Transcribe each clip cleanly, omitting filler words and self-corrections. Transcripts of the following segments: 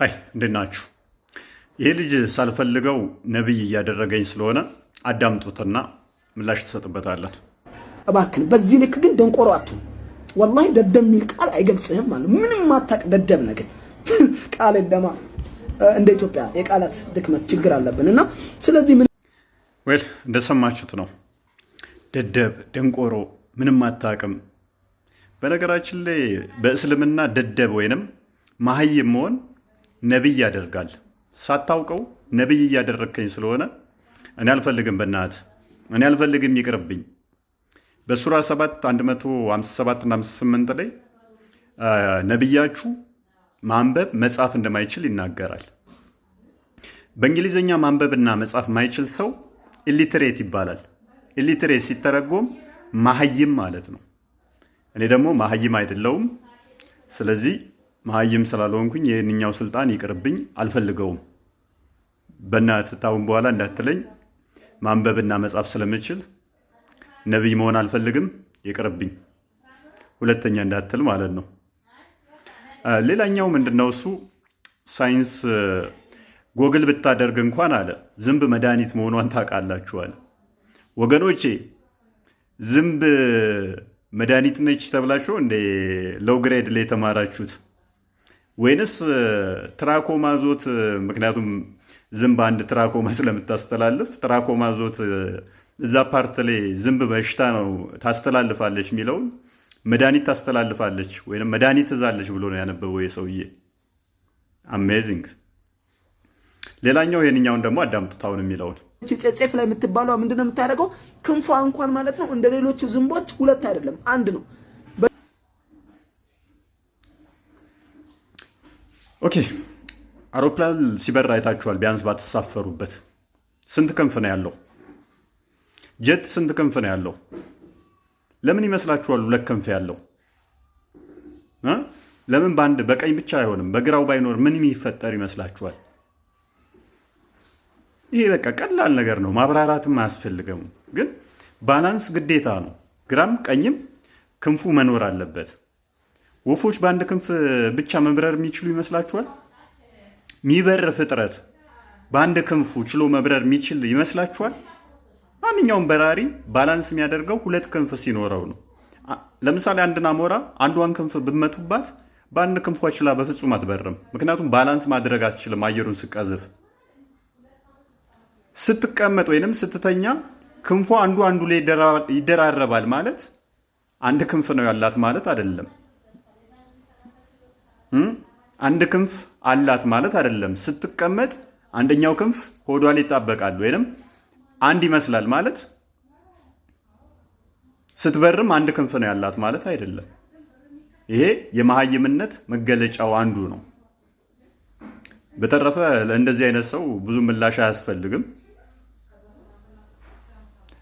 ሃይ እንዴት ናችሁ? ይሄ ልጅ ሳልፈልገው ነብይ እያደረገኝ ስለሆነ አዳምጡትና ምላሽ ትሰጥበታለን። እባክህ በዚህ ልክ ግን ደንቆሮ አትሁን። ወላሂ ደደብ የሚል ቃል አይገልጽህም ማለት ምንም ማታቅ ደደብ ነገር ቃል እንደማ እንደ ኢትዮጵያ የቃላት ድክመት ችግር አለብንና ስለዚህ ምን እንደሰማችሁት ነው። ደደብ ደንቆሮ ምንም አታቅም። በነገራችን ላይ በእስልምና ደደብ ወይንም ማህይም መሆን ነብይ ያደርጋል። ሳታውቀው ነብይ እያደረከኝ ስለሆነ እኔ አልፈልግም፣ በእናትህ እኔ አልፈልግም፣ ይቅርብኝ። በሱራ 7 157 እና 58 ላይ ነብያችሁ ማንበብ መጻፍ እንደማይችል ይናገራል። በእንግሊዝኛ ማንበብና መጻፍ ማይችል ሰው ኢሊትሬት ይባላል። ኢሊትሬት ሲተረጎም ማህይም ማለት ነው። እኔ ደግሞ ማህይም አይደለሁም። ስለዚህ ማህይም ስላልሆንኩኝ የእኛው ስልጣን ይቅርብኝ፣ አልፈልገውም። በእናትህ ታውን በኋላ እንዳትለኝ ማንበብና መጻፍ ስለምችል ነብይ መሆን አልፈልግም፣ ይቅርብኝ፣ ሁለተኛ እንዳትል ማለት ነው። ሌላኛው ምንድነው እሱ ሳይንስ ጎግል ብታደርግ እንኳን አለ ዝንብ መድኃኒት መሆኗን ታውቃላችሁ አለ። ወገኖቼ ዝንብ መድኃኒት ነች ተብላችሁ እንደ ሎው ግሬድ ላይ የተማራችሁት ወይንስ ትራኮማዞት? ምክንያቱም ዝንብ አንድ ትራኮማ ስለምታስተላልፍ ትራኮማዞት እዛ ፓርት ላይ ዝንብ በሽታ ነው ታስተላልፋለች የሚለውን መድኃኒት ታስተላልፋለች ወይንም መድኃኒት ትዛለች ብሎ ነው ያነበበው የሰውዬ። አሜዚንግ። ሌላኛው የኛውን ደግሞ አዳምጡት አሁን የሚለውን ጼፍ ላይ የምትባለው ምንድነው የምታደርገው? ክንፏ እንኳን ማለት ነው እንደ ሌሎች ዝንቦች ሁለት አይደለም አንድ ነው። ኦኬ፣ አውሮፕላን ሲበር አይታችኋል። ቢያንስ ባትሳፈሩበት ስንት ክንፍ ነው ያለው? ጀት ስንት ክንፍ ነው ያለው? ለምን ይመስላችኋል ሁለት ክንፍ ያለው? ለምን በአንድ በቀኝ ብቻ አይሆንም? በግራው ባይኖር ምን የሚፈጠር ይመስላችኋል? ይሄ በቃ ቀላል ነገር ነው፣ ማብራራትም አያስፈልገም። ግን ባላንስ ግዴታ ነው። ግራም ቀኝም ክንፉ መኖር አለበት። ወፎች በአንድ ክንፍ ብቻ መብረር የሚችሉ ይመስላችኋል? የሚበር ፍጥረት በአንድ ክንፉ ችሎ መብረር የሚችል ይመስላችኋል? ማንኛውም በራሪ ባላንስ የሚያደርገው ሁለት ክንፍ ሲኖረው ነው። ለምሳሌ አንድን አሞራ አንዷን ክንፍ ብመቱባት በአንድ ክንፏ ችላ በፍጹም አትበርም። ምክንያቱም ባላንስ ማድረግ አትችልም። አየሩን ስቀዝፍ ስትቀመጥ ወይንም ስትተኛ ክንፏ አንዱ ላይ ይደራረባል ማለት አንድ ክንፍ ነው ያላት ማለት አይደለም። አንድ ክንፍ አላት ማለት አይደለም። ስትቀመጥ አንደኛው ክንፍ ሆዷ ላይ ይጣበቃል ወይንም አንድ ይመስላል ማለት ስትበርም አንድ ክንፍ ነው ያላት ማለት አይደለም። ይሄ የመሃይምነት መገለጫው አንዱ ነው። በተረፈ ለእንደዚህ አይነት ሰው ብዙ ምላሽ አያስፈልግም።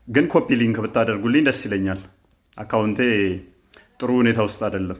ግን ኮፒ ሊንክ ብታደርጉልኝ ደስ ይለኛል። አካውንቴ ጥሩ ሁኔታ ውስጥ አይደለም።